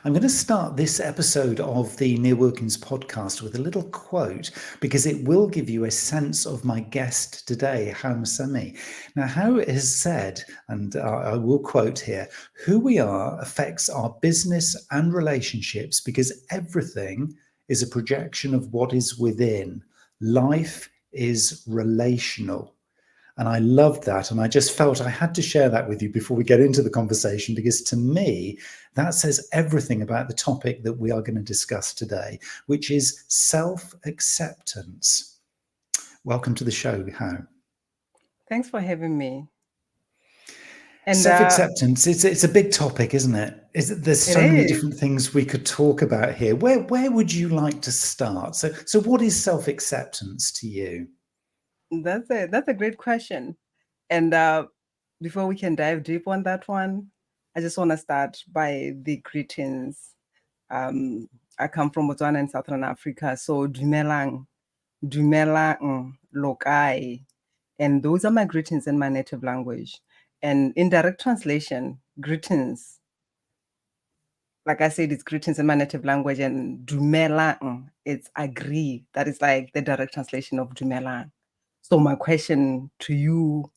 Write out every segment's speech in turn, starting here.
I'm going to start this episode of the Near Wilkins podcast with a little quote because it will give you a sense of my guest today, Gao Motsemme. Now, Gao has said, and I will quote here, who we are affects our business and relationships because everything is a projection of what is within. Life is relational. And I loved that. And I just felt I had to share that with you before we get into the conversation, because to me, that says everything about the topic that we are going to discuss today, which is self-acceptance. Welcome to the show, Gao. Thanks for having me. And Self-acceptance, it's a big topic, isn't it? There's it so many is. different things we could talk about here. Where would you like to start? So what is self-acceptance to you? That's a great question. And before we can dive deep on that one, I just want to start by the greetings. I come from Botswana in Southern Africa, so dumelang, lokai, and those are my greetings in my native language. And in direct translation, greetings, like I said, it's greetings in my native language, and dumelang, it's agree. That is like the direct translation of dumelang. So my question to you,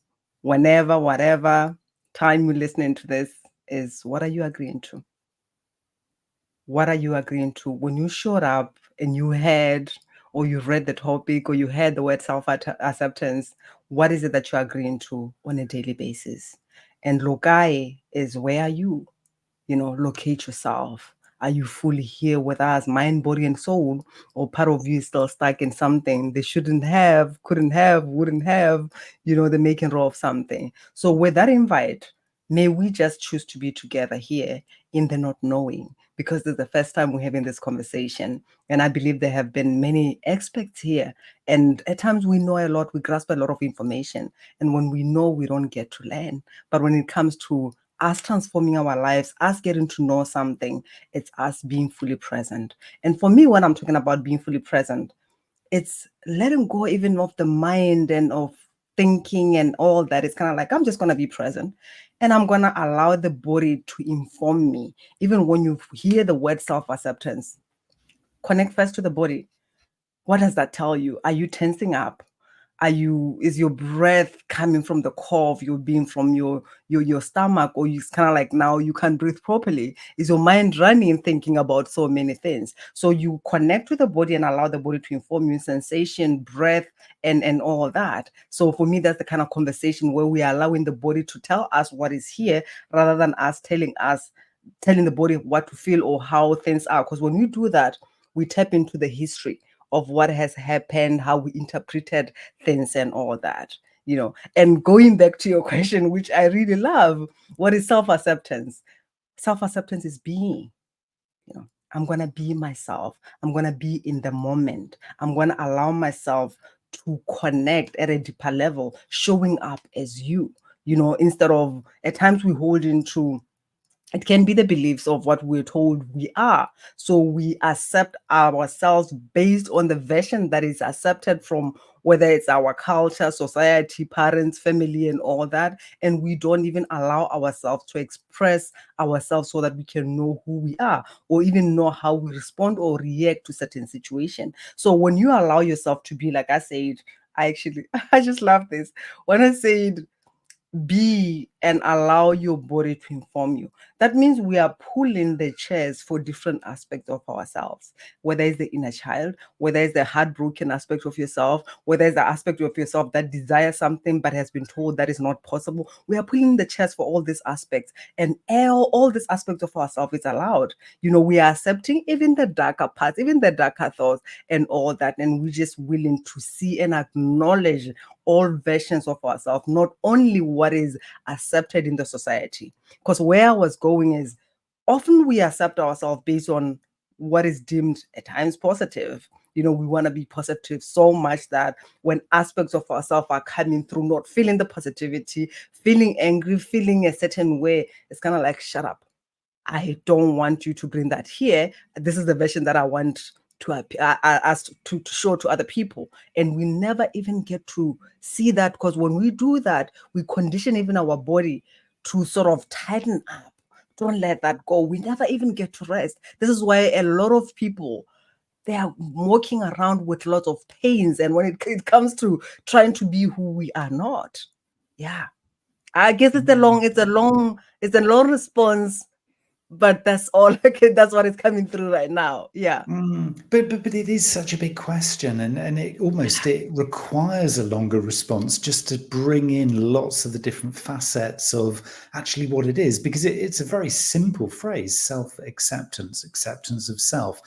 whenever, whatever time you're listening to this, is what are you agreeing to? What are you agreeing to? When you showed up and you had, or you read the topic, or you heard the word self-acceptance, what is it that you're agreeing to on a daily basis? And lokai is, where are you? Locate yourself. Are you fully here with us, mind, body, and soul? Or part of you is still stuck in something they shouldn't have, couldn't have, wouldn't have, the making raw of something. So with that invite, may we just choose to be together here in the not knowing, because it's the first time we're having this conversation. And I believe there have been many experts here. And at times we know a lot, we grasp a lot of information. And when we know, we don't get to learn. But when it comes to us transforming our lives, us getting to know something, it's us being fully present. And for me, when I'm talking about being fully present, it's letting go even of the mind and of thinking and all that. It's kind of like, I'm just going to be present and I'm going to allow the body to inform me. Even when you hear the word self-acceptance, connect first to the body. What does that tell you? Are you tensing up? Is your breath coming from the core of your being, from your stomach, or you kind of like now you can't breathe properly? Is your mind running, thinking about so many things? So you connect with the body and allow the body to inform you, sensation, breath, and all that. So for me, that's the kind of conversation where we are allowing the body to tell us what is here, rather than us telling the body what to feel or how things are. Because when we do that, we tap into the history of what has happened, how we interpreted things and all that. And going back to your question, which I really love, what is self-acceptance? Self-acceptance is being. I'm going to be myself. I'm going to be in the moment. I'm going to allow myself to connect at a deeper level, showing up as you, instead of, at times we hold into, it can be the beliefs of what we're told we are. So we accept ourselves based on the version that is accepted from, whether it's our culture, society, parents, family, and all that. And we don't even allow ourselves to express ourselves so that we can know who we are, or even know how we respond or react to certain situations. So when you allow yourself to be, like I said, I just love this. When I said, be and allow your body to inform you. That means we are pulling the chairs for different aspects of ourselves, whether it's the inner child, whether it's the heartbroken aspect of yourself, whether it's the aspect of yourself that desires something but has been told that is not possible. We are pulling the chairs for all these aspects, and all these aspects of ourselves is allowed. We are accepting even the darker parts, even the darker thoughts and all that, and we're just willing to see and acknowledge all versions of ourselves, not only what is accepted in the society. Because where I was going is, often we accept ourselves based on what is deemed at times positive. We want to be positive so much that when aspects of ourselves are coming through, not feeling the positivity, feeling angry, feeling a certain way, it's kind of like, shut up. I don't want you to bring that here. This is the version that I want to us to show to other people. And we never even get to see that, because when we do that, we condition even our body to sort of tighten up. Don't let that go. We never even get to rest. This is why a lot of people, they are walking around with lots of pains. And when it comes to trying to be who we are not, yeah, I guess it's a long response, but that's all. Okay, that's what is coming through right now. Yeah. But it is such a big question, and it requires a longer response just to bring in lots of the different facets of actually what it is, because it's a very simple phrase: self-acceptance, acceptance of self.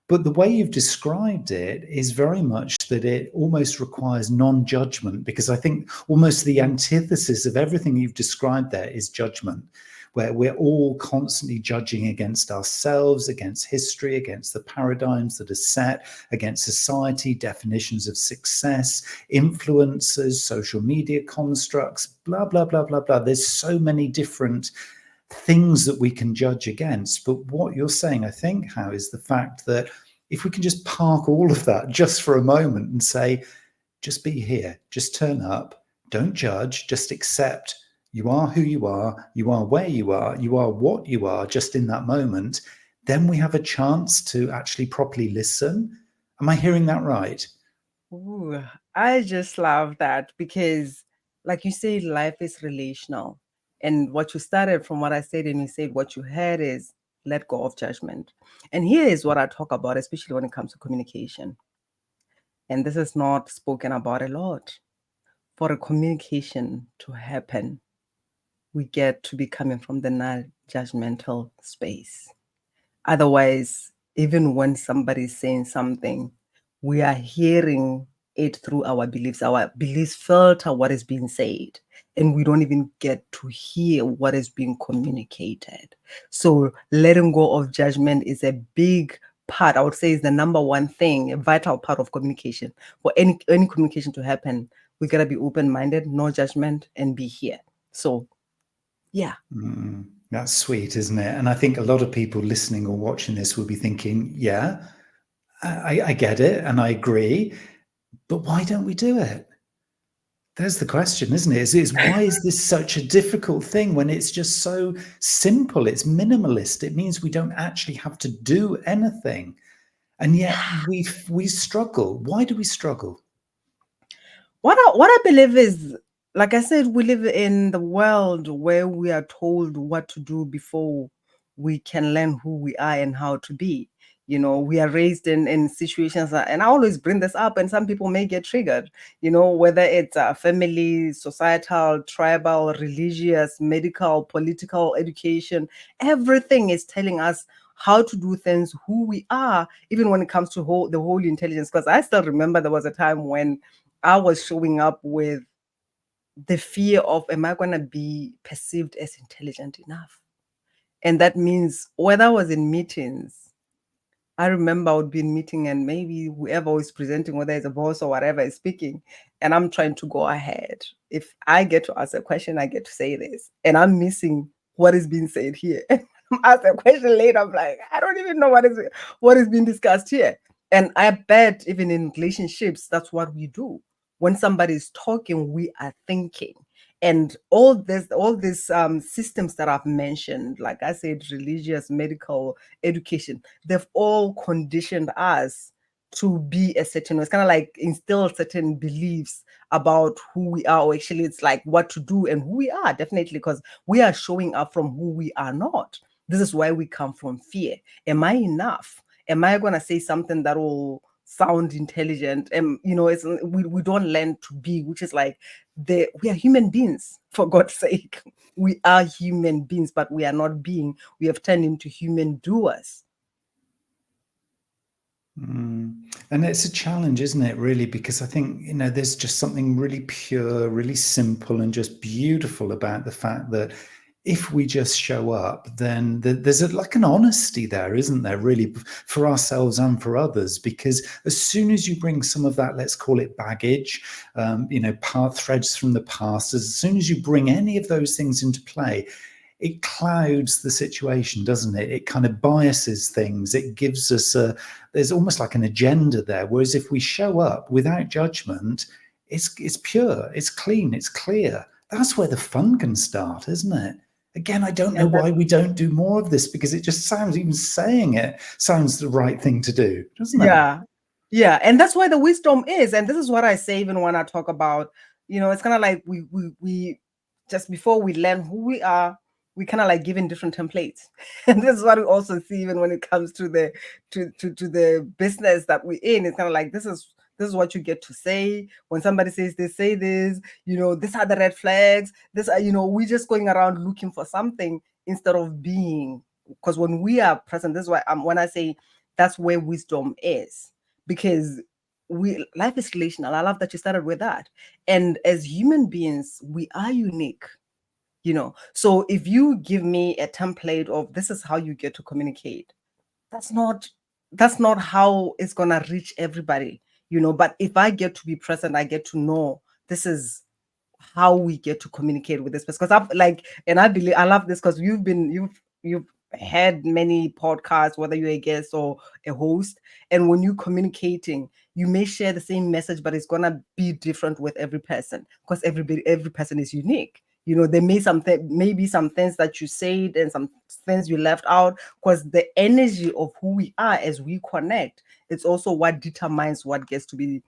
But the way you've described it is very much that it almost requires non-judgment, because I think almost the antithesis of everything you've described there is judgment, where we're all constantly judging against ourselves, against history, against the paradigms that are set, against society, definitions of success, influencers, social media constructs, blah, blah, blah, blah, blah. There's so many different things that we can judge against. But what you're saying, I think, How, is the fact that if we can just park all of that just for a moment and say, just be here, just turn up, don't judge, just accept you are who you are where you are what you are just in that moment, then we have a chance to actually properly listen. Am I hearing that right? Ooh, I just love that because, like you say, life is relational. And what you started from what I said, and you said what you had is let go of judgment. And here is what I talk about, especially when it comes to communication. And this is not spoken about a lot. For a communication to happen, we get to be coming from the non-judgmental space. Otherwise, even when somebody's saying something, we are hearing it through our beliefs. Our beliefs filter what is being said, and we don't even get to hear what is being communicated. So, letting go of judgment is a big part. I would say is the number one thing, a vital part of communication. For any communication to happen, we gotta be open-minded, no judgment, and be here. So, yeah. That's sweet, isn't it? And I think a lot of people listening or watching this will be thinking, yeah, I get it and I agree, but why don't we do it? There's the question, isn't it? Is why is this such a difficult thing when it's just so simple? It's minimalist. It means we don't actually have to do anything. And yet we struggle. Why do we struggle? What I believe is, like I said, we live in the world where we are told what to do before we can learn who we are and how to be. We are raised in situations, and I always bring this up, and some people may get triggered, whether it's family, societal, tribal, religious, medical, political, education, everything is telling us how to do things, who we are, even when it comes to the whole intelligence. Because I still remember there was a time when I was showing up with the fear of, am I going to be perceived as intelligent enough? And that means whether I was in meetings, I remember I would be in meeting and maybe whoever is presenting, whether it's a boss or whatever is speaking, and I'm trying to go ahead. If I get to ask a question, I get to say this, and I'm missing what is being said here. I'm asked a question later, I'm like, I don't even know what is being discussed here. And I bet even in relationships, that's what we do. When somebody is talking, we are thinking. And all these systems that I've mentioned, like I said, religious, medical, education, they've all conditioned us to be a certain way. It's kind of like instill certain beliefs about who we are, or actually it's like what to do and who we are, definitely, because we are showing up from who we are not. This is why we come from fear. Am I enough? Am I going to say something that will sound intelligent? And we don't learn to be, which is like we are human beings, for God's sake. We are human beings, but we are not being. We have turned into human doers. And it's a challenge, isn't it, really? Because I think, there's just something really pure, really simple, and just beautiful about the fact that if we just show up, then there's like an honesty there, isn't there, really, for ourselves and for others? Because as soon as you bring some of that, let's call it baggage, threads from the past, as soon as you bring any of those things into play, it clouds the situation, doesn't it? It kind of biases things. It gives us there's almost like an agenda there. Whereas if we show up without judgment, it's pure, it's clean, it's clear. That's where the fun can start, isn't it? Again, I don't know And why we don't do more of this, because it just sounds, even saying it sounds the right thing to do, doesn't it? yeah, and that's why the wisdom is, and this is what I say even when I talk about, it's kind of like we just before we learn who we are, we kind of like given different templates. And this is what we also see even when it comes to the to the business that we're in. It's kind of like this is what you get to say when somebody says this, say this, these are the red flags, this are, we're just going around looking for something instead of being. Because when we are present, this is why when I say that's where wisdom is, because life is relational. I love that you started with that. And as human beings, we are unique. So if you give me a template of this is how you get to communicate, that's not how it's gonna reach everybody. But if I get to be present, I get to know this is how we get to communicate with this person. Because and I believe I love this, because you've had many podcasts, whether you're a guest or a host, and when you're communicating, you may share the same message, but it's gonna be different with every person, because every person is unique. There maybe some things that you said and some things you left out, because the energy of who we are as we connect, it's also what determines what gets to be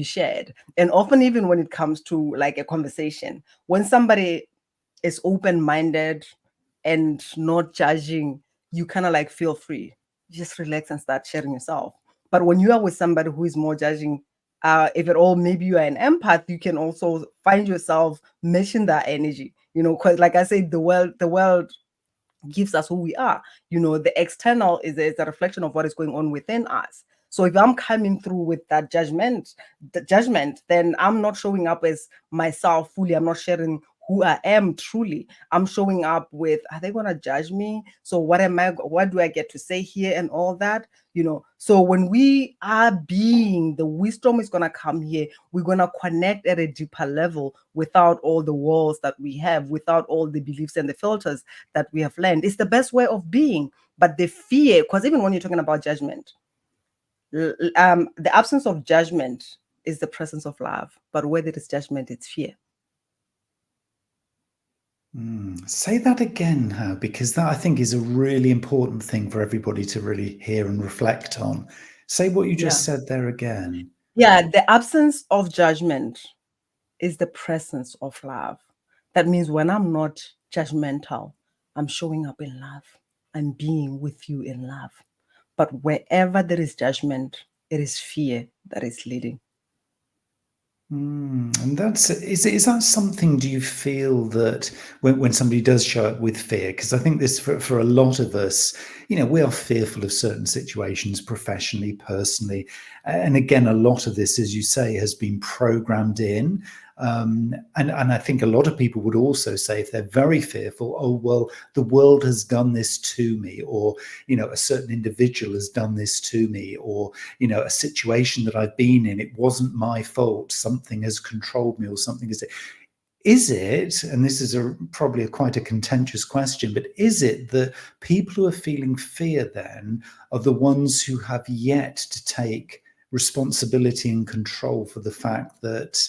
shared. And often, even when it comes to like a conversation, when somebody is open-minded and not judging, you kind of like feel free, just relax and start sharing yourself. But when you are with somebody who is more judging, if at all maybe you are an empath, you can also find yourself matching that energy, because like I said, the world gives us who we are. The external is a reflection of what is going on within us. So if I'm coming through with that judgment, then I'm not showing up as myself fully. I'm not sharing who I am truly. I'm showing up with, are they gonna judge me? So what do I get to say here and all that? So when we are being, the wisdom is gonna come here. We're gonna connect at a deeper level without all the walls that we have, without all the beliefs and the filters that we have learned. It's the best way of being. But the fear, because even when you're talking about judgment, the absence of judgment is the presence of love. But where there is judgment, it's fear. Say that again, How, because that I think is a really important thing for everybody to really hear and reflect on. Say what you Yeah. just said there again. Yeah. The absence of judgment is the presence of love. That means when I'm not judgmental, I'm showing up in love. I'm being with you in love. But wherever there is judgment, it is fear that is leading. And is that something, do you feel that when somebody does show up with fear, because I think this for a lot of us, we are fearful of certain situations professionally, personally. And again, a lot of this, as you say, has been programmed in. And I think a lot of people would also say, if they're very fearful, oh, well, the world has done this to me, or, a certain individual has done this to me, or, a situation that I've been in, it wasn't my fault, something has controlled me, or something is it, and this is probably quite a contentious question, but is it that people who are feeling fear then are the ones who have yet to take responsibility and control for the fact that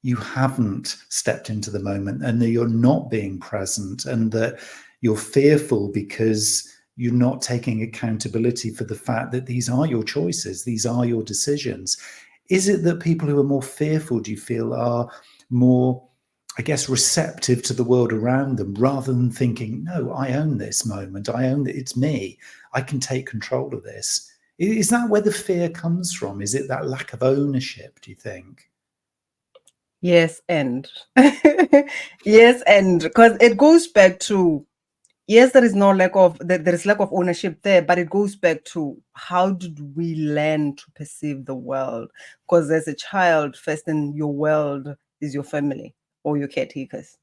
you haven't stepped into the moment, and that you're not being present, and that you're fearful because you're not taking accountability for the fact that these are your choices, these are your decisions? Is it that people who are more fearful, do you feel, are more, I guess, receptive to the world around them, rather than thinking, no, I own this moment, I own it, it's me, I can take control of this? Is that where the fear comes from? Is it that lack of ownership, do you think? Yes, and yes, and because it goes back to, yes, there is no there is lack of ownership there, but it goes back to how did we learn to perceive the world? Because as a child, first in your world is your family or your caretakers.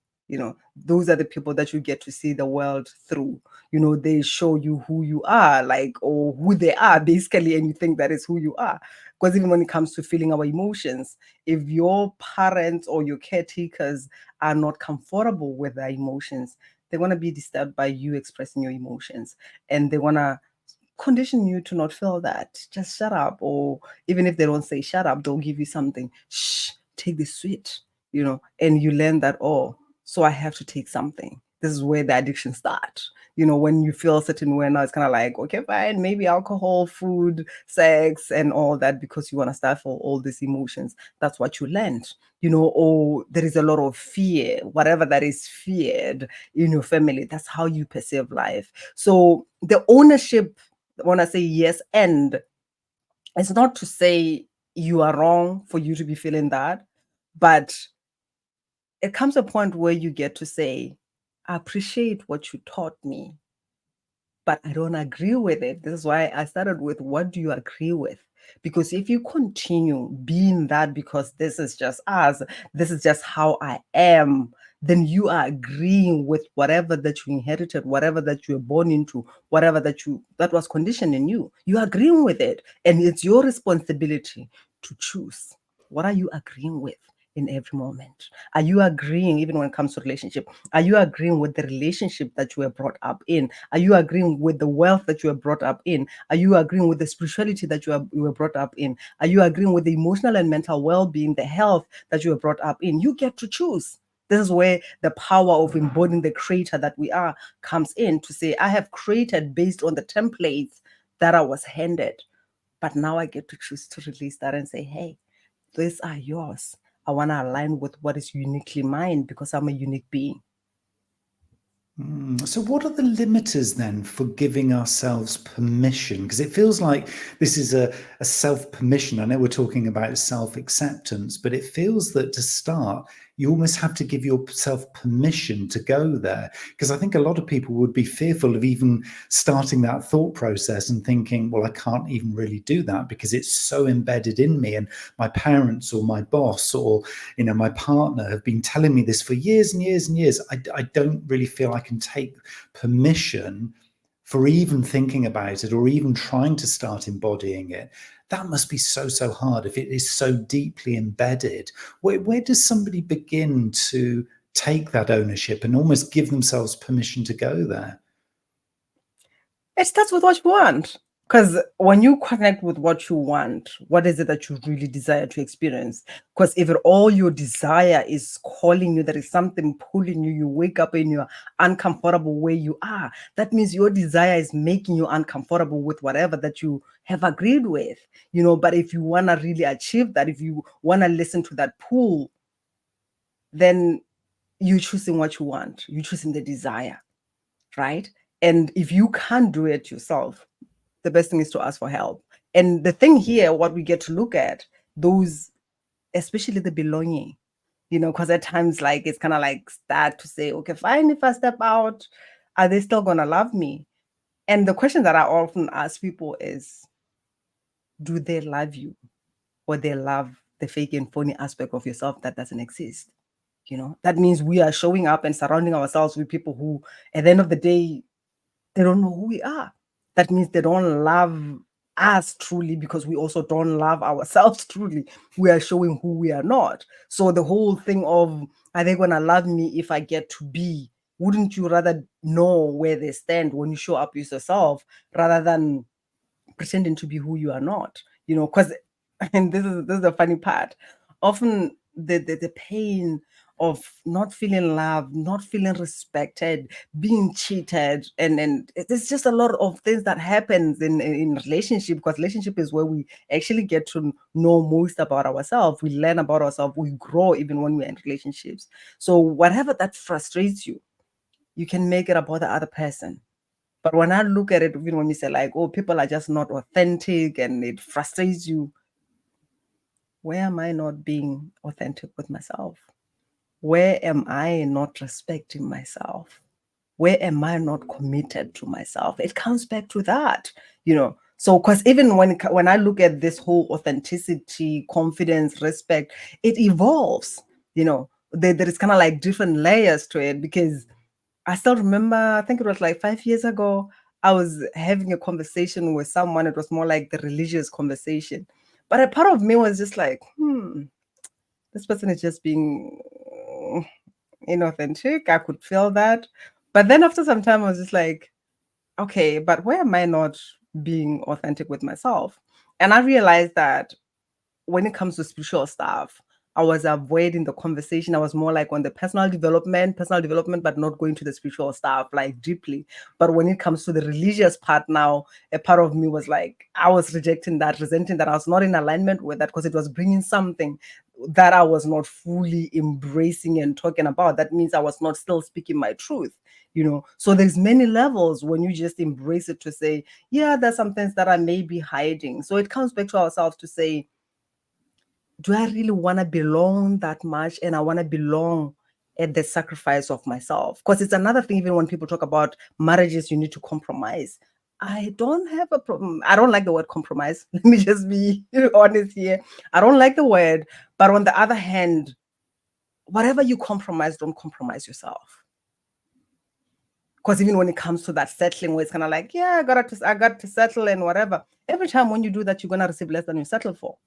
Those are the people that you get to see the world through. They show you who you are, like, or who they are, basically, and you think that is who you are. Because even when it comes to feeling our emotions, if your parents or your caretakers are not comfortable with their emotions, they want to be disturbed by you expressing your emotions, and they want to condition you to not feel that. Just shut up. Or even if they don't say shut up, they'll give you something. Shh, take this sweet, and you learn that, oh, so I have to take something. this is where the addiction starts. When you feel a certain way, now it's kind of like, okay, fine, maybe alcohol, food, sex, and all that, because you want to stifle all these emotions. That's what you learned, or there is a lot of fear, whatever that is feared in your family. That's how you perceive life. So the ownership, when I say yes, and it's not to say you are wrong for you to be feeling that, but it comes a point where you get to say, I appreciate what you taught me, but I don't agree with it. This is why I started with, what do you agree with? Because if you continue being that, because this is just us, this is just how I am, then you are agreeing with whatever that you inherited, whatever that you were born into, whatever that was conditioned in you. You're agreeing with it. And it's your responsibility to choose. What are you agreeing with in every moment? Are you agreeing, even when it comes to relationship? Are you agreeing with the relationship that you were brought up in? Are you agreeing with the wealth that you were brought up in? Are you agreeing with the spirituality that you were brought up in? Are you agreeing with the emotional and mental well-being, the health that you were brought up in? You get to choose. This is where the power of embodying the creator that we are comes in, to say, I have created based on the templates that I was handed, but now I get to choose to release that and say, hey, these are yours. I want to align with what is uniquely mine, because I'm a unique being. So what are the limiters then for giving ourselves permission? Because it feels like this is a self-permission. I know we're talking about self-acceptance, but it feels that to start, you almost have to give yourself permission to go there. Because I think a lot of people would be fearful of even starting that thought process and thinking, well, I can't even really do that because it's so embedded in me. And my parents or my boss or, my partner have been telling me this for years and years and years. I don't really feel I can take permission for even thinking about it or even trying to start embodying it. That must be so hard if it is so deeply embedded. Where does somebody begin to take that ownership and almost give themselves permission to go there? It starts with what you want. Because when you connect with what you want, what is it that you really desire to experience? Because if all your desire is calling you, there is something pulling you, you wake up and you're uncomfortable where you are, that means your desire is making you uncomfortable with whatever that you have agreed with. But if you want to really achieve that, if you want to listen to that pull, then you're choosing what you want, you're choosing the desire, right? And if you can't do it yourself, the best thing is to ask for help. And the thing here, what we get to look at, those, especially the belonging, because at times, like, it's kind of like start to say, okay, fine, if I step out, are they still going to love me? And the question that I often ask people is, do they love you, or they love the fake and phony aspect of yourself that doesn't exist? That means we are showing up and surrounding ourselves with people who, at the end of the day, they don't know who we are. That means they don't love us truly, because we also don't love ourselves truly. We are showing who we are not. So the whole thing of, are they going to love me if I get to be? Wouldn't you rather know where they stand when you show up as yourself, rather than pretending to be who you are not? Because, and this is the funny part. Often the pain of not feeling loved, not feeling respected, being cheated, and there's just a lot of things that happens in relationship, because relationship is where we actually get to know most about ourselves. We learn about ourselves, we grow even when we're in relationships. So whatever that frustrates you, you can make it about the other person. But when I look at it, even when you say like, oh, people are just not authentic and it frustrates you, where am I not being authentic with myself? Where am I not respecting myself? Where am I not committed to myself? It comes back to that, So, because even when I look at this whole authenticity, confidence, respect, it evolves, there is kind of like different layers to it, because I still remember, I think it was like 5 years ago, I was having a conversation with someone. It was more like the religious conversation. But a part of me was just like, this person is just being inauthentic. I could feel that. But then after some time, I was just like, okay, but where am I not being authentic with myself? And I realized that when it comes to spiritual stuff, I was avoiding the conversation. I was more like on the personal development, but not going to the spiritual stuff like deeply. But when it comes to the religious part now, a part of me was like, I was rejecting that, resenting that. I was not in alignment with that because it was bringing something that I was not fully embracing and talking about. That means I was not still speaking my truth, So there's many levels when you just embrace it to say, yeah, there's some things that I may be hiding. So it comes back to ourselves to say, do I really want to belong that much? And I want to belong at the sacrifice of myself. Because it's another thing, even when people talk about marriages, you need to compromise. I don't have a problem. I don't like the word compromise. Let me just be honest here. I don't like the word. But on the other hand, whatever you compromise, don't compromise yourself. Because even when it comes to that settling, where it's kind of like, yeah, I got to settle and whatever. Every time when you do that, you're gonna receive less than you settle for.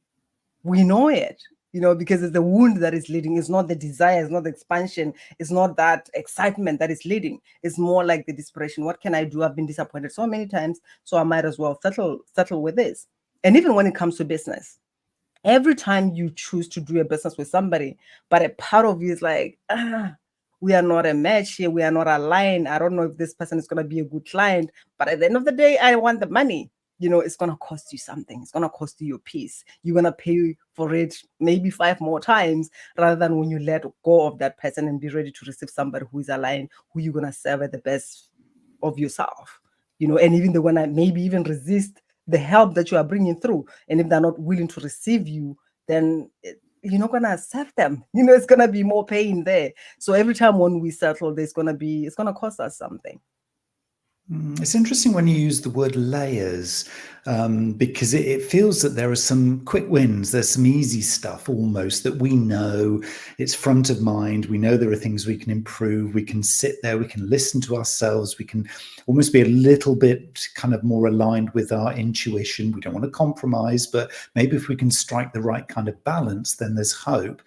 We know it, because it's the wound that is leading. It's not the desire, it's not the expansion, it's not that excitement that is leading. It's more like the desperation. What can I do? I've been disappointed so many times, so I might as well settle with this. And even when it comes to business, every time you choose to do a business with somebody, but a part of you is like, we are not a match here, we are not aligned. I don't know if this person is going to be a good client, but at the end of the day, I want the money. It's going to cost you something. It's going to cost you your peace. You're going to pay for it maybe 5 more times, rather than when you let go of that person and be ready to receive somebody who is aligned, who you're going to serve at the best of yourself. And even they're going to maybe even resist the help that you are bringing through. And if they're not willing to receive you, then you're not going to accept them. It's going to be more pain there. So every time when we settle, it's going to cost us something. It's interesting when you use the word layers, because it feels that there are some quick wins. There's some easy stuff almost that we know. It's front of mind. We know there are things we can improve. We can sit there. We can listen to ourselves. We can almost be a little bit kind of more aligned with our intuition. We don't want to compromise, but maybe if we can strike the right kind of balance, then there's hope.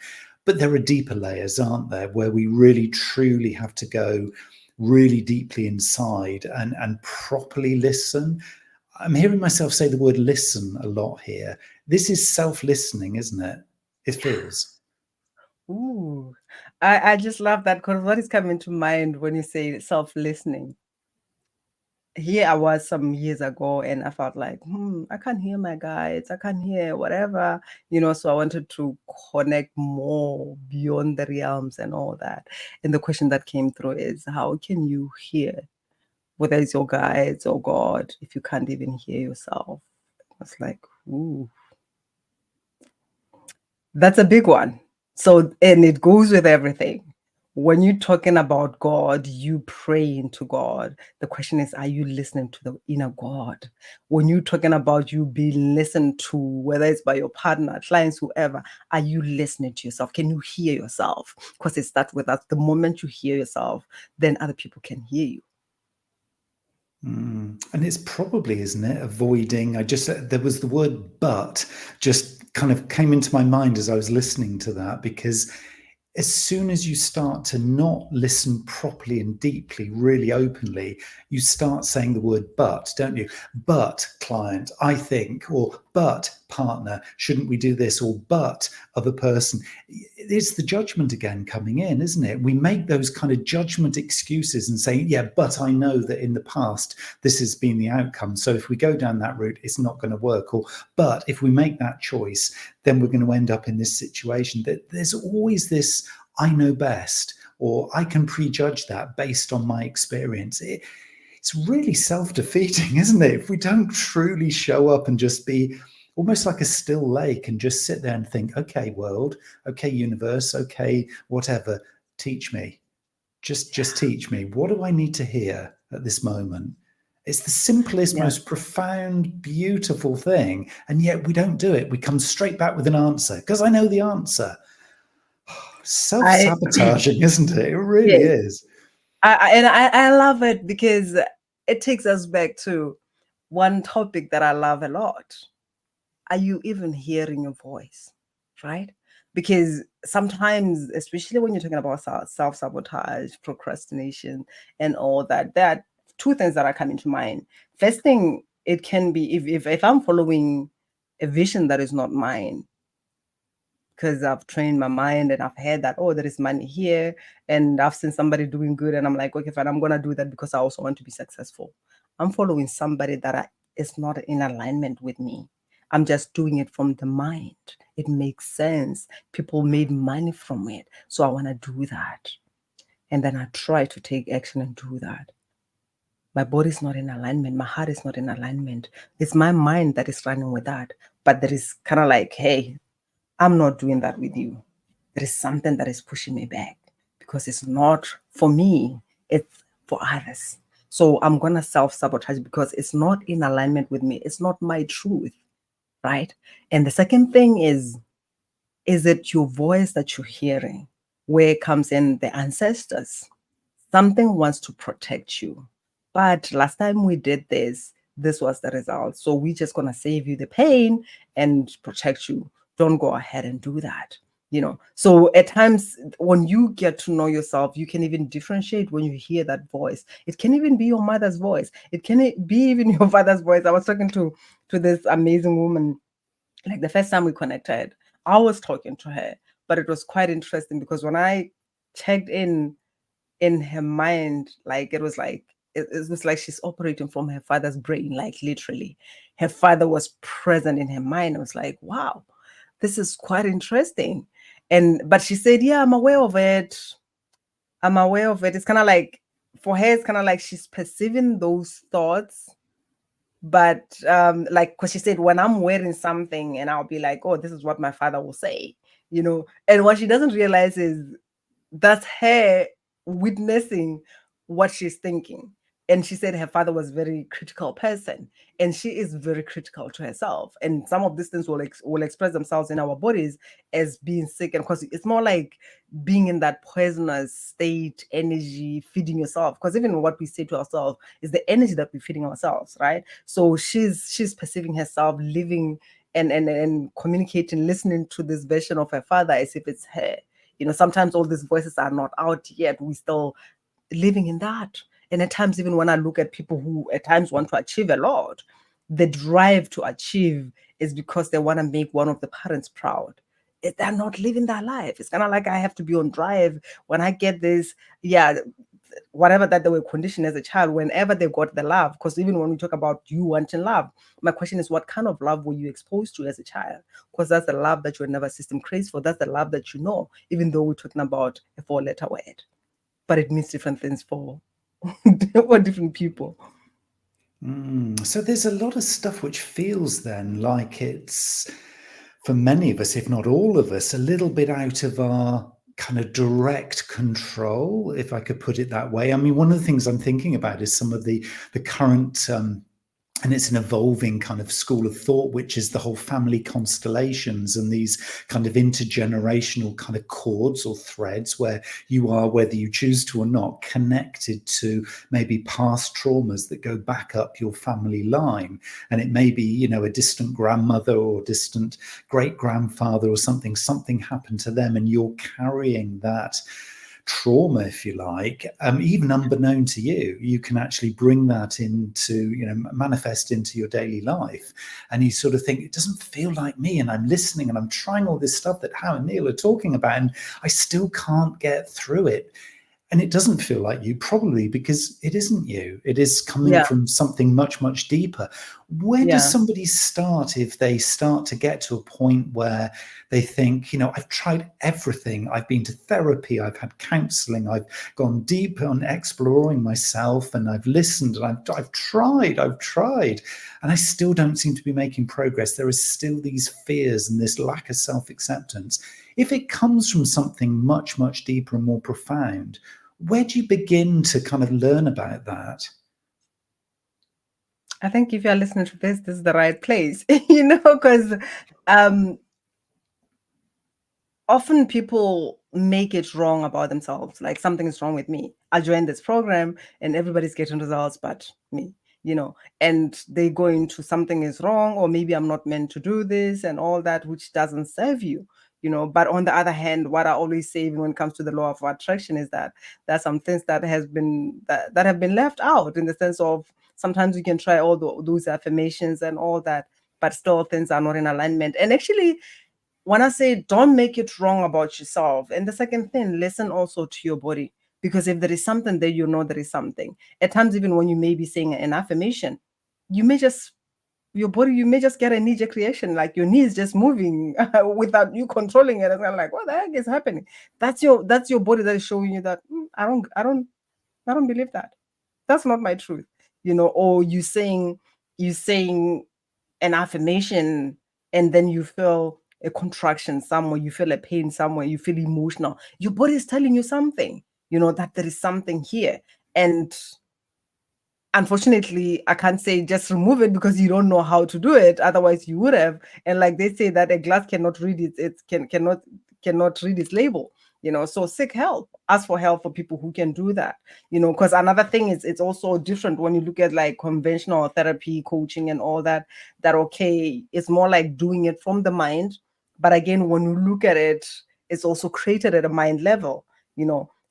But there are deeper layers, aren't there, where we really truly have to go really deeply inside and properly listen. I'm hearing myself say the word listen a lot here. This is self-listening, isn't it? It feels. Ooh, I just love that, because what is coming to mind when you say self-listening? Here I was some years ago and I felt like, I can't hear my guides. I can't hear whatever, so I wanted to connect more beyond the realms and all that. And the question that came through is, how can you hear, whether it's your guides or God, if you can't even hear yourself? It's like, ooh, that's a big one. So, and it goes with everything. When you're talking about God, you pray into God. The question is, are you listening to the inner God? When you're talking about you being listened to, whether it's by your partner, clients, whoever, are you listening to yourself? Can you hear yourself? Because it starts with us. The moment you hear yourself, then other people can hear you. And it's probably, isn't it, avoiding, there was the word but just kind of came into my mind as I was listening to that, because as soon as you start to not listen properly and deeply, really openly, you start saying the word but, don't you? But client, I think, or but partner, shouldn't we do this? Or but other person. It's the judgment again coming in, isn't it? We make those kind of judgment excuses and say, yeah, but I know that in the past this has been the outcome. So if we go down that route, it's not going to work. Or but if we make that choice, then we're going to end up in this situation. That there's always this I know best, or I can prejudge that based on my experience. It's really self-defeating, isn't it? If we don't truly show up and just be almost like a still lake and just sit there and think, okay, world, okay, universe, okay, whatever, teach me. Just teach me. What do I need to hear at this moment? It's the simplest, Yeah. most profound, beautiful thing. And yet we don't do it. We come straight back with an answer because I know the answer. I Self-sabotaging, isn't it? It really Yes. is. I love it because it takes us back to one topic that I love a lot. Are you even hearing your voice? Right? Because sometimes, especially when you're talking about self-sabotage, procrastination, and all that, there are two things that are coming to mind. First thing, it can be if I'm following a vision that is not mine, because I've trained my mind and I've heard that, oh, there is money here, and I've seen somebody doing good, and I'm like, okay, fine, I'm gonna do that because I also want to be successful. I'm following somebody that is not in alignment with me. I'm just doing it from the mind. It makes sense. People made money from it, so I want to do that. And then I try to take action and do that. My body's not in alignment. My heart is not in alignment. It's my mind that is running with that. But there is kind of like, hey, I'm not doing that with you. There is something that is pushing me back because it's not for me, it's for others. So I'm going to self sabotage because it's not in alignment with me. It's not my truth, right? And the second thing is it your voice that you're hearing? Where comes in the ancestors? Something wants to protect you. But last time we did this was the result. So we're just going to save you the pain and protect you. Don't go ahead and do that. So at times when you get to know yourself, you can even differentiate when you hear that voice. It can even be your mother's voice. It can be even your father's voice. I was talking to this amazing woman, like the first time we connected, I was talking to her, but it was quite interesting because when I checked in her mind, like it was like it was like she's operating from her father's brain, like literally her father was present in her mind. I was like, wow, this is quite interesting. But she said, yeah, I'm aware of it. It's kind of like, for her, it's kind of like she's perceiving those thoughts, but like, because she said, when I'm wearing something and I'll be like, oh, this is what my father will say, and what she doesn't realize is that's her witnessing what she's thinking. And she said her father was a very critical person, and she is very critical to herself. And some of these things will express themselves in our bodies as being sick, and because it's more like being in that poisonous state, energy, feeding yourself. Because even what we say to ourselves is the energy that we're feeding ourselves, right? So she's perceiving herself living and communicating, listening to this version of her father as if it's her. Sometimes all these voices are not out yet. We still living in that. And at times, even when I look at people who at times want to achieve a lot, the drive to achieve is because they want to make one of the parents proud. They're not living their life. It's kind of like I have to be on drive when I get this, yeah, whatever that they were conditioned as a child, whenever they got the love. Because even when we talk about you wanting love, my question is, what kind of love were you exposed to as a child? Because that's the love that your nervous system craves for. That's the love that you know, even though we're talking about a 4-letter word. But it means different things for different people. So there's a lot of stuff which feels then like it's, for many of us, if not all of us, a little bit out of our kind of direct control, if I could put it that way. I mean, one of the things I'm thinking about is some of the current and it's an evolving kind of school of thought, which is the whole family constellations and these kind of intergenerational kind of cords or threads where you are, whether you choose to or not, connected to maybe past traumas that go back up your family line. And it may be, a distant grandmother or distant great grandfather or something happened to them, and you're carrying that trauma, if you like, even unbeknown to you, you can actually bring that into, manifest into your daily life. And you sort of think, it doesn't feel like me. And I'm listening and I'm trying all this stuff that Hao and Neil are talking about, and I still can't get through it. And it doesn't feel like you, probably because it isn't you. It is coming from something much, much deeper. Where does somebody start if they start to get to a point where they think, I've tried everything. I've been to therapy. I've had counseling. I've gone deep on exploring myself, and I've listened, and I've tried, and I still don't seem to be making progress. There is still these fears and this lack of self-acceptance. If it comes from something much, much deeper and more profound, where do you begin to kind of learn about that? I think if you're listening to this is the right place, because often people make it wrong about themselves. Like, something is wrong with me. I joined this program and everybody's getting results but me, and they go into something is wrong, or maybe I'm not meant to do this and all that, which doesn't serve you. But on the other hand, what I always say when it comes to the law of attraction is that there's some things that have been left out, in the sense of sometimes you can try all those affirmations and all that, but still things are not in alignment. And actually, when I say don't make it wrong about yourself, and the second thing, listen also to your body. Because if there is something there, you know there is something. At times, even when you may be saying an affirmation, you may just your body, you may just get a knee-jerk reaction, like your knee is just moving without you controlling it. And I'm like, what the heck is happening? That's your body that is showing you that I don't believe that. That's not my truth. Or you saying an affirmation, and then you feel a contraction somewhere, you feel a pain somewhere, you feel emotional. Your body is telling you something, that there is something here. And unfortunately, I can't say just remove it because you don't know how to do it. Otherwise, you would have. And like they say that a glass cannot read cannot read its label. So seek help. Ask for help for people who can do that. Because another thing is it's also different when you look at like conventional therapy, coaching, and all that. That okay, it's more like doing it from the mind. But again, when you look at it, it's also created at a mind level.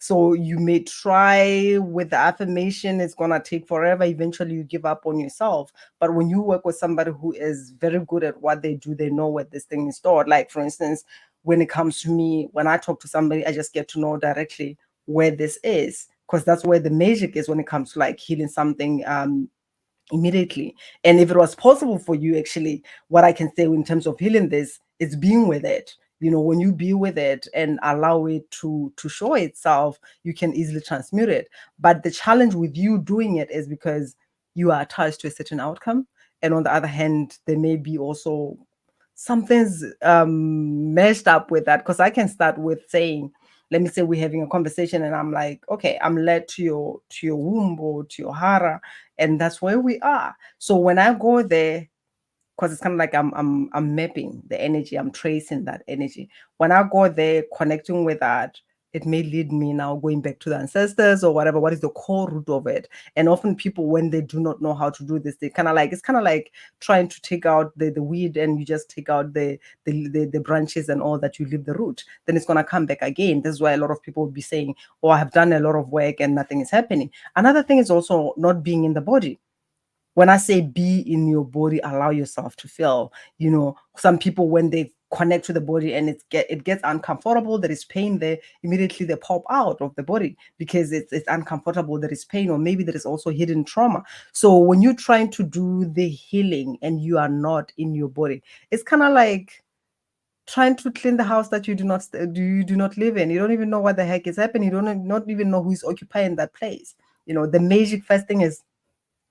So you may try with the affirmation, it's gonna take forever. Eventually, you give up on yourself. But when you work with somebody who is very good at what they do, they know where this thing is stored. Like for instance, when it comes to me, when I talk to somebody, I just get to know directly where this is, because that's where the magic is when it comes to like healing something immediately. And if it was possible for you, actually, what I can say in terms of healing this is being with it. When you be with it and allow it to show itself, you can easily transmute it. But the challenge with you doing it is because you are attached to a certain outcome. And on the other hand, there may be also something's messed up with that. Because I can start with saying, let me say we're having a conversation and I'm like, okay, I'm led to your womb or to your hara, and that's where we are. So when I go there, because it's kind of like I'm mapping the energy, I'm tracing that energy. When I go there, connecting with that, it may lead me now going back to the ancestors or whatever. What is the core root of it? And often people, when they do not know how to do this, they kind of like it's kind of like trying to take out the weed, and you just take out the branches and all that, you leave the root. Then it's gonna come back again. This is why a lot of people would be saying, "Oh, I have done a lot of work and nothing is happening." Another thing is also not being in the body. When I say be in your body, allow yourself to feel. Some people, when they connect to the body and it gets uncomfortable, there is pain there, immediately they pop out of the body because it's uncomfortable, there is pain, or maybe there is also hidden trauma. So when you're trying to do the healing and you are not in your body, it's kind of like trying to clean the house that you do not live in. You don't even know what the heck is happening. You don't not even know who is occupying that place. The magic first thing is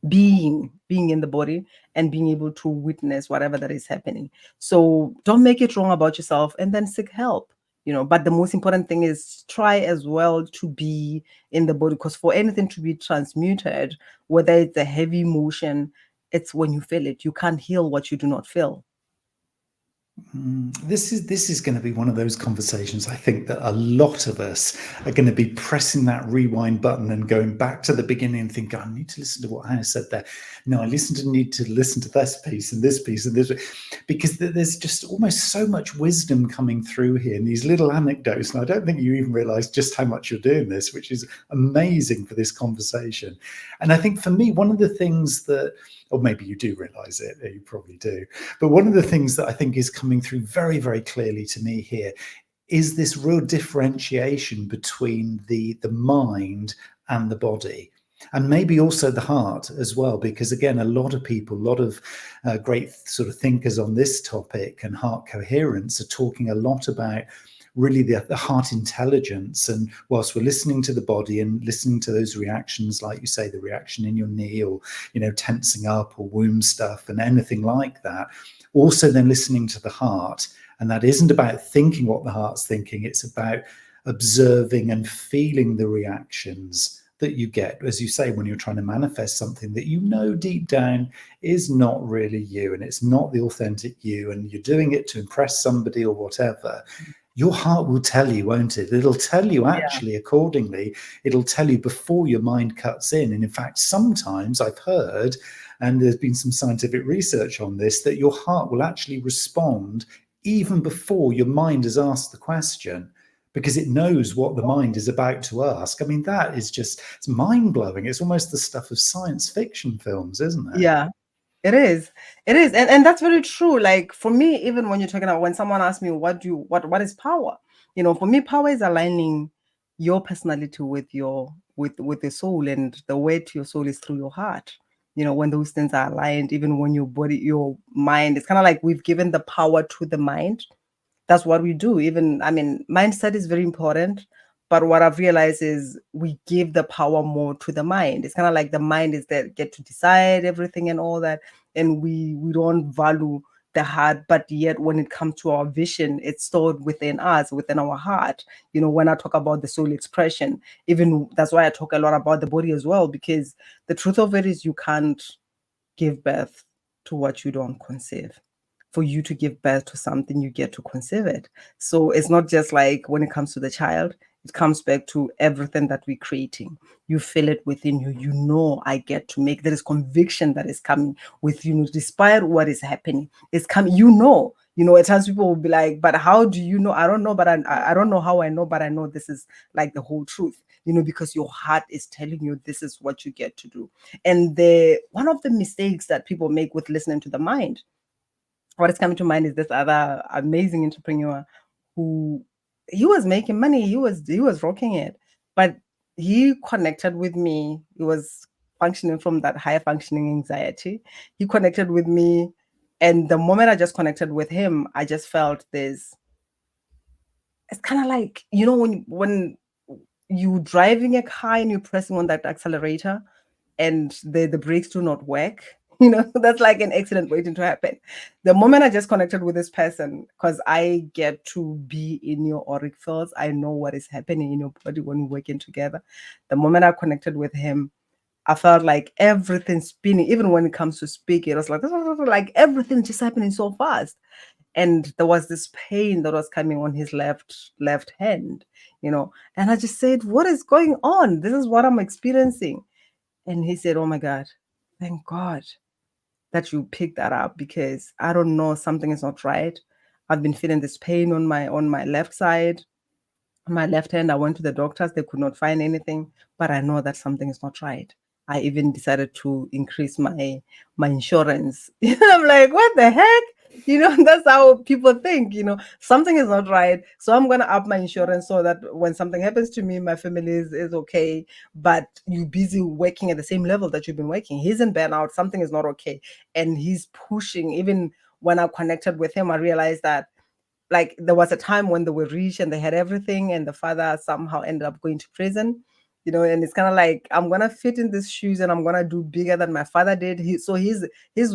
being in the body and being able to witness whatever that is happening. So don't make it wrong about yourself, and then seek help. But the most important thing is try as well to be in the body, because for anything to be transmuted, whether it's a heavy emotion, it's when you feel it. You can't heal what you do not feel. This is going to be one of those conversations. I think that a lot of us are going to be pressing that rewind button and going back to the beginning and think, "Oh, I need to listen to what Hannah said there. No, need to listen to this piece and this piece and this," because there's just almost so much wisdom coming through here in these little anecdotes. And I don't think you even realize just how much you're doing this, which is amazing for this conversation. And I think for me, one of the things that, or maybe you do realize it, you probably do, but one of the things that I think is coming through very, very clearly to me here is this real differentiation between the mind and the body, and maybe also the heart as well, because again, a lot of people, a lot of great sort of thinkers on this topic and heart coherence are talking a lot about really the heart intelligence. And whilst we're listening to the body and listening to those reactions, like you say, the reaction in your knee, or tensing up, or womb stuff and anything like that, also then listening to the heart. And that isn't about thinking what the heart's thinking, it's about observing and feeling the reactions that you get, as you say, when you're trying to manifest something that deep down is not really you, and it's not the authentic you, and you're doing it to impress somebody or whatever. Your heart will tell you, won't it? It'll tell you actually accordingly. It'll tell you before your mind cuts in. And in fact, sometimes I've heard, and there's been some scientific research on this, that your heart will actually respond even before your mind has asked the question, because it knows what the mind is about to ask. I mean, that is just, it's mind-blowing. It's almost the stuff of science fiction films, isn't it? Yeah. It is. It is. And that's very true. Like for me, even when you're talking about when someone asks me what is power? For me, power is aligning your personality with with the soul, and the way to your soul is through your heart. When those things are aligned, even when your mind, it's kind of like we've given the power to the mind. That's what we do. Even, I mean, mindset is very important, but what I've realized is we give the power more to the mind. It's kind of like the mind is that get to decide everything and all that, and we don't value the heart. But yet when it comes to our vision, it's stored within us, within our heart. When I talk about the soul expression, even that's why I talk a lot about the body as well, because the truth of it is you can't give birth to what you don't conceive. For you to give birth to something, you get to conceive it. So it's not just like when it comes to the child, it comes back to everything that we're creating. You feel it within you. I get to make, there is conviction that is coming with you, despite what is happening. It's coming, at times people will be like, but how do you know? I don't know, but I don't know how I know, but I know this is like the whole truth, because your heart is telling you this is what you get to do. And one of the mistakes that people make with listening to the mind, what is coming to mind is this other amazing entrepreneur who, he was making money, he was rocking it, but he connected with me. He was functioning from that high functioning anxiety. He connected with me, and the moment I just connected with him, I just felt this. It's kind of like, when you driving a car and you're pressing on that accelerator and the brakes do not work. That's like an accident waiting to happen. The moment I just connected with this person, because I get to be in your auric fields, I know what is happening in your body when we're working together. The moment I connected with him, I felt like everything spinning. Even when it comes to speaking, it was like everything just happening so fast. And there was this pain that was coming on his left hand, and I just said, what is going on? This is what I'm experiencing. And he said, oh my God, thank God that you picked that up, because I don't know, something is not right. I've been feeling this pain on my left side, my left hand. I went to the doctors, they could not find anything, but I know that something is not right. I even decided to increase my insurance. I'm like, what the heck? That's how people think, something is not right. So I'm gonna up my insurance so that when something happens to me, my family is okay. But you busy working at the same level that you've been working. He's in burnout, something is not okay. And he's pushing. Even when I connected with him, I realized that, like, there was a time when they were rich and they had everything, and the father somehow ended up going to prison. And it's kind of like, I'm gonna fit in these shoes and I'm gonna do bigger than my father did. He's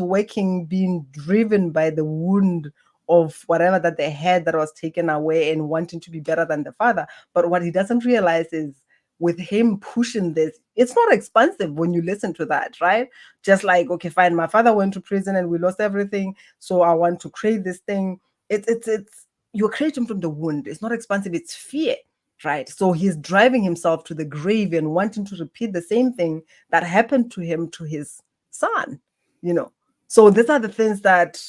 working, being driven by the wound of whatever that they had that was taken away, and wanting to be better than the father. But what he doesn't realize is, with him pushing this, it's not expensive when you listen to that, right? Just like, okay, fine, my father went to prison and we lost everything, so I want to create this thing. It's you're creating from the wound. It's not expansive, it's fear, right? So he's driving himself to the grave and wanting to repeat the same thing that happened to him to his son, you know. So these are the things that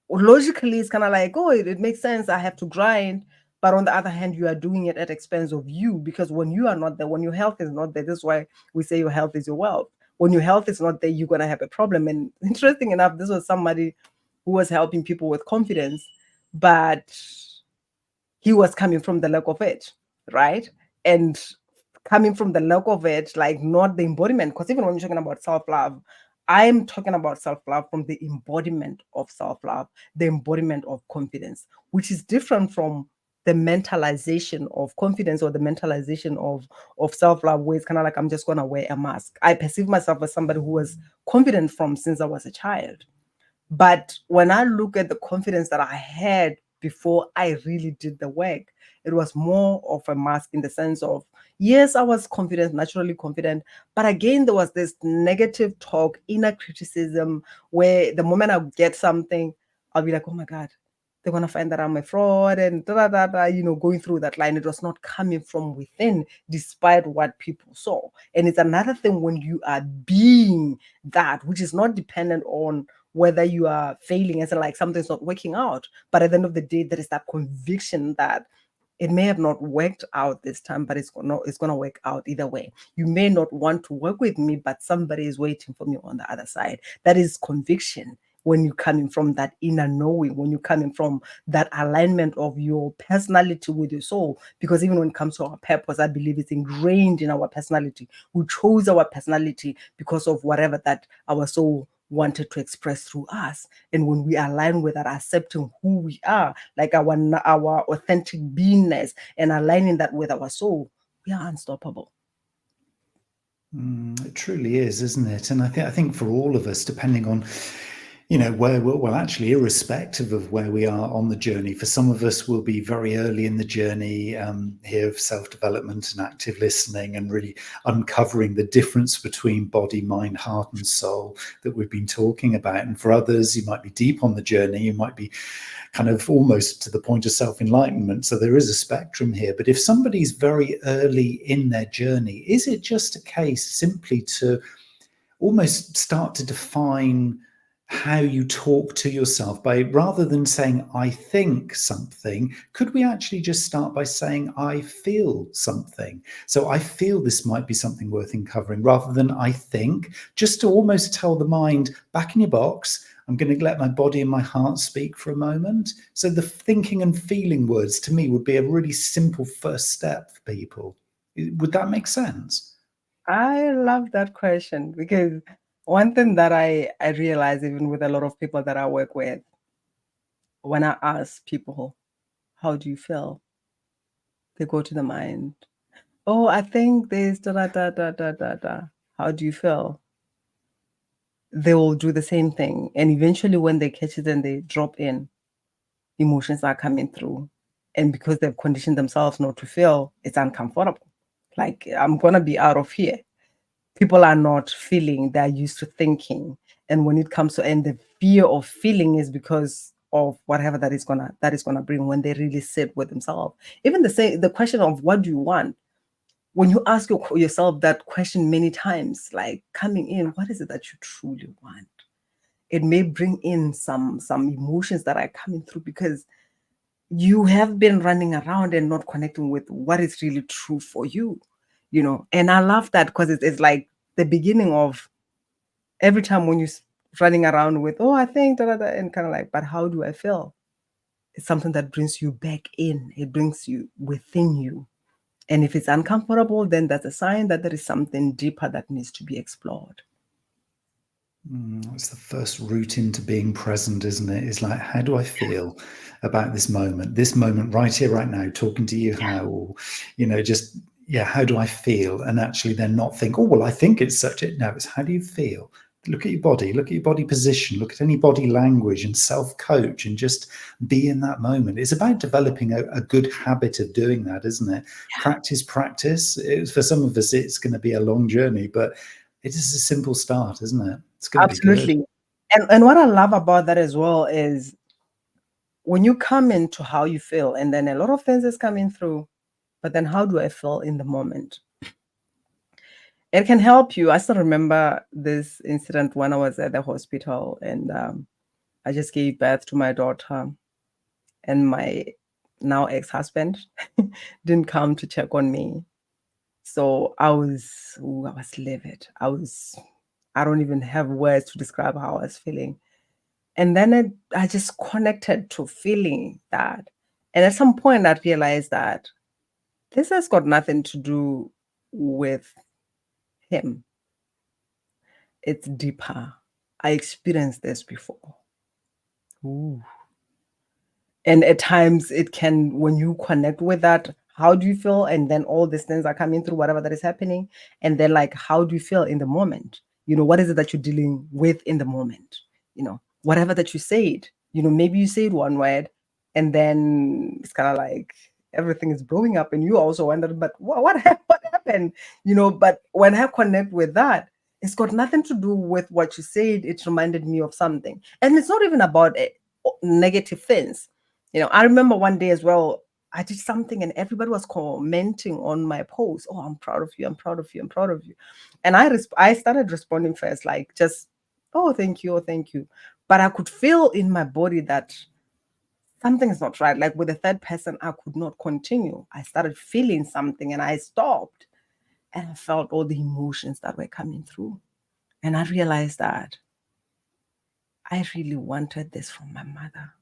logically it's kind of like, oh, it makes sense. I have to grind. But on the other hand, you are doing it at expense of you, because when you are not there, when your health is not there, this is why we say your health is your wealth. When your health is not there, you're going to have a problem. And interesting enough, this was somebody who was helping people with confidence, but he was coming from the lack of it, right? And coming from the lack of it, like, not the embodiment. Because even when you're talking about self-love, I'm talking about self-love from the embodiment of self-love, the embodiment of confidence, which is different from the mentalization of confidence, or the mentalization of self-love, where it's kind of like, I'm just gonna wear a mask. I perceive myself as somebody who was confident from since I was a child. But when I look at the confidence that I had before I really did the work, it was more of a mask, in the sense of, yes, I was confident, naturally confident. But again, there was this negative talk, inner criticism, where the moment I get something, I'll be like, oh my God, they're going to find that I'm a fraud, and da, da, da, da, going through that line. It was not coming from within, despite what people saw. And it's another thing when you are being that, which is not dependent on whether you are failing and like something's not working out. But at the end of the day, there is that conviction that It may have not worked out this time, but it's gonna work out either way. You may not want to work with me, but somebody is waiting for me on the other side. That is conviction. When you're coming from that inner knowing, when you're coming from that alignment of your personality with your soul, because even when it comes to our purpose, I believe it's ingrained in our personality. We chose our personality because of whatever that our soul wanted to express through us. And when we align with that, accepting who we are, like our authentic beingness, and aligning that with our soul, we are unstoppable. It truly is, isn't it? And I think for all of us, depending on, where well, actually, irrespective of where we are on the journey, for some of us, we'll be very early in the journey here of self-development and active listening, and really uncovering the difference between body, mind, heart, and soul that we've been talking about. And for others, you might be deep on the journey, you might be kind of almost to the point of self-enlightenment. So there is a spectrum here. But if somebody's very early in their journey, is it just a case simply to almost start to define how you talk to yourself, by rather than saying I think something, could we actually just start by saying I feel something? So I feel this might be something worth uncovering, rather than I think, just to almost tell the mind, back in your box, I'm going to let my body and my heart speak for a moment. So the thinking and feeling words, to me, would be a really simple first step for people. Would that make sense? I love that question, because one thing that I realize, even with a lot of people that I work with, when I ask people, how do you feel? They go to the mind. Oh, I think this, da da da da da da da. How do you feel? They will do the same thing. And eventually, when they catch it and they drop in, emotions are coming through. And because they've conditioned themselves not to feel, it's uncomfortable. Like, I'm going to be out of here. People are not feeling, they're used to thinking. And when it comes to, and the fear of feeling is because of whatever that is gonna bring when they really sit with themselves. Even the question of what do you want, when you ask yourself that question many times, like coming in, what is it that you truly want? It may bring in some emotions that are coming through, because you have been running around and not connecting with what is really true for you. And I love that, because it's like the beginning of every time when you're running around with, oh, I think, da, da, da, and kind of like, but how do I feel? It's something that brings you back in, it brings you within you. And if it's uncomfortable, then that's a sign that there is something deeper that needs to be explored. It's the first route into being present, isn't it? It's like, how do I feel about this moment right here, right now, talking to you, how, or, just, yeah, how do I feel? And actually then not think, oh, well, I think it's such it. No, it's how do you feel? Look at your body position, look at any body language, and self-coach, and just be in that moment. It's about developing a good habit of doing that, isn't it? Practice. For some of us, it's going to be a long journey, but it is a simple start, isn't it? It's going to be good. Absolutely. And what I love about that as well is when you come into how you feel, and then a lot of things is coming through, but then how do I feel in the moment? It can help you. I still remember this incident when I was at the hospital, and I just gave birth to my daughter, and my now ex-husband didn't come to check on me. So I was livid. I don't even have words to describe how I was feeling. And then I just connected to feeling that. And at some point, I realized that this has got nothing to do with him. It's deeper. I experienced this before. Ooh. And at times it can, when you connect with that, how do you feel? And then all these things are coming through, whatever that is happening. And then, like, how do you feel in the moment? What is it that you're dealing with in the moment? Whatever that you said, maybe you said one word, and then it's kind of like everything is blowing up, and you also wondered, but what happened? But when I connect with that, it's got nothing to do with what you said. It reminded me of something. And it's not even about negative things. I remember one day as well, I did something and everybody was commenting on my post. Oh, I'm proud of you. I'm proud of you. I'm proud of you. And I started responding first, like, just, oh, thank you. Oh, thank you. But I could feel in my body that something is not right. Like with the third person, I could not continue. I started feeling something and I stopped, and I felt all the emotions that were coming through. And I realized that I really wanted this from my mother.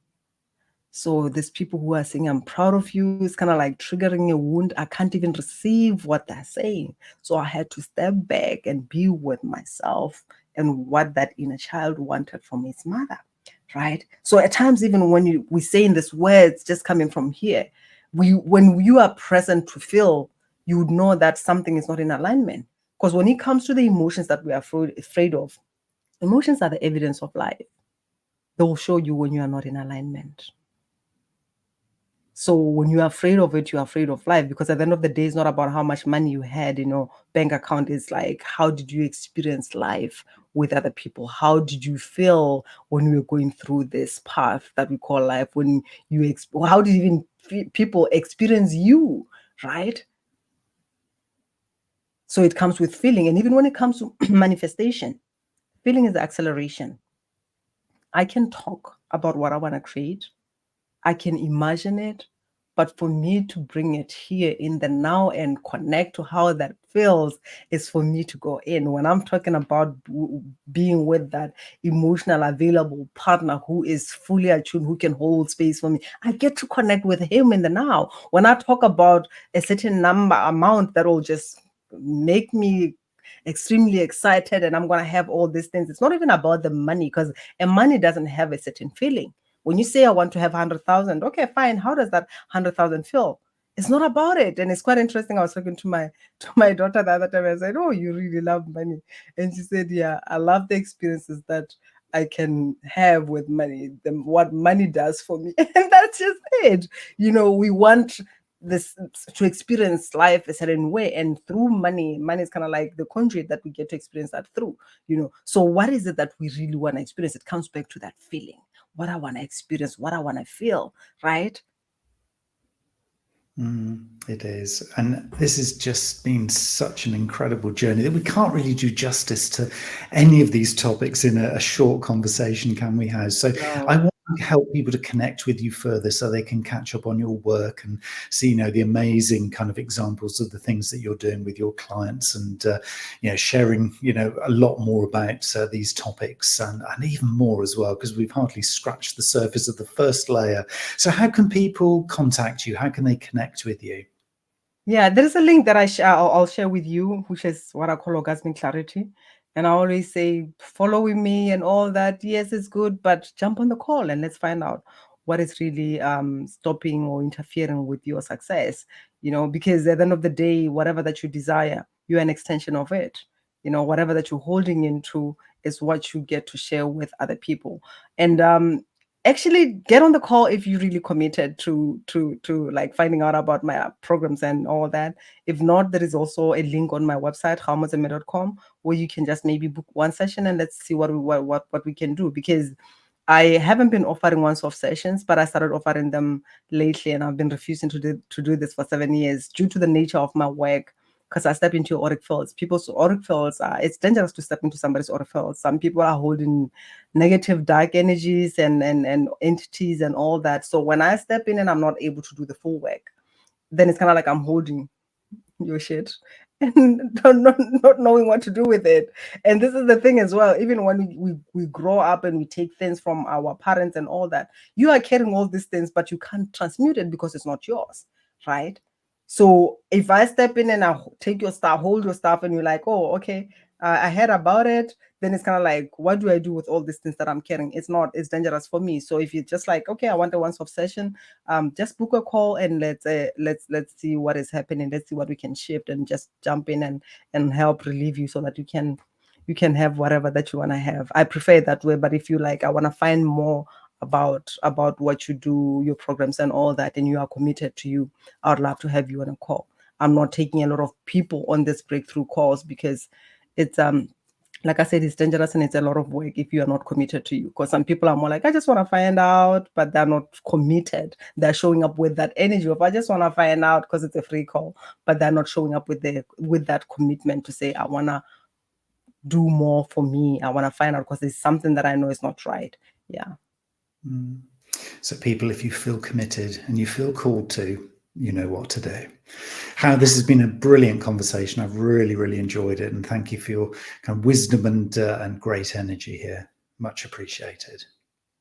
So there's people who are saying, I'm proud of you. It's kind of like triggering a wound. I can't even receive what they're saying. So I had to step back and be with myself and what that inner child wanted from his mother, right? So at times, even when we say in this words just coming from here, when you are present to feel, you would know that something is not in alignment. Because when it comes to the emotions that we are afraid of, emotions are the evidence of life. They will show you when you are not in alignment. So when you're afraid of it, you're afraid of life, because at the end of the day, it's not about how much money you had in your bank account. It's like, how did you experience life with other people? How did you feel when you were going through this path that we call life? When you how did even people experience you, right? So it comes with feeling. And even when it comes to manifestation, feeling is the acceleration. I can talk about what I want to create. I can imagine it, but for me to bring it here in the now and connect to how that feels is for me to go in. When I'm talking about being with that emotional available partner who is fully attuned, who can hold space for me, I get to connect with him in the now. When I talk about a certain amount that will just make me extremely excited and I'm going to have all these things, it's not even about the money, because money doesn't have a certain feeling. When you say I want to have 100,000, okay, fine. How does that 100,000 feel? It's not about it. And it's quite interesting. I was talking to my daughter the other time. I said, "Oh, you really love money." And she said, "Yeah, I love the experiences that I can have with money, what money does for me." And that's just it. We want this to experience life a certain way, and through money is kind of like the conduit that we get to experience that through. So what is it that we really want to experience? It comes back to that feeling, what I want to experience, what I want to feel, right? It is. And this has just been such an incredible journey that we can't really do justice to any of these topics in a short conversation, can we, House? So I No. want to help people to connect with you further so they can catch up on your work and see, the amazing kind of examples of the things that you're doing with your clients and, sharing, a lot more about these topics and even more as well, because we've hardly scratched the surface of the first layer. So how can people contact you? How can they connect with you? Yeah, there's a link that I'll share with you, which is what I call orgasmic clarity. And I always say, follow with me and all that. Yes, it's good, but jump on the call and let's find out what is really stopping or interfering with your success. Because at the end of the day, whatever that you desire, you're an extension of it. Whatever that you're holding into is what you get to share with other people. And actually get on the call if you really committed to like finding out about my programs and all that. If not, there is also a link on my website, gaomotsemme.com, where you can just maybe book one session and let's see what we can do. Because I haven't been offering one-off sessions, but I started offering them lately, and I've been refusing to do this for 7 years due to the nature of my work. Because I step into auric fields. People's auric fields it's dangerous to step into somebody's auric field. Some people are holding negative dark energies and entities and all that. So when I step in and I'm not able to do the full work, then it's kind of like I'm holding your shit and not knowing what to do with it. And this is the thing as well. Even when we grow up and we take things from our parents and all that, you are carrying all these things, but you can't transmute it because it's not yours, right? So if I step in and I take your stuff, hold your stuff, and you're like, oh, okay, I heard about it, then it's kind of like, what do I do with all these things that I'm carrying? It's dangerous for me. So if you're just like, okay, I want a once-off session, just book a call and let's see what is happening. Let's see what we can shift and just jump in and help relieve you so that you can have whatever that you want to have. I prefer it that way. But if you like, I want to find more about what you do, your programs and all that, and you are committed to you, I would love to have you on a call. I'm not taking a lot of people on this breakthrough calls because it's like I said, it's dangerous and it's a lot of work if you are not committed to you. Because some people are more like, I just want to find out, but they're not committed. They're showing up with that energy of, I just want to find out because it's a free call, but they're not showing up with that commitment to say, I want to do more for me. I want to find out because it's something that I know is not right. Yeah. So people, if you feel committed and you feel called to, you know what to do. How this has been a brilliant conversation. I've really, really enjoyed it. And thank you for your kind of wisdom and great energy here. Much appreciated.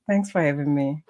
Thanks for having me.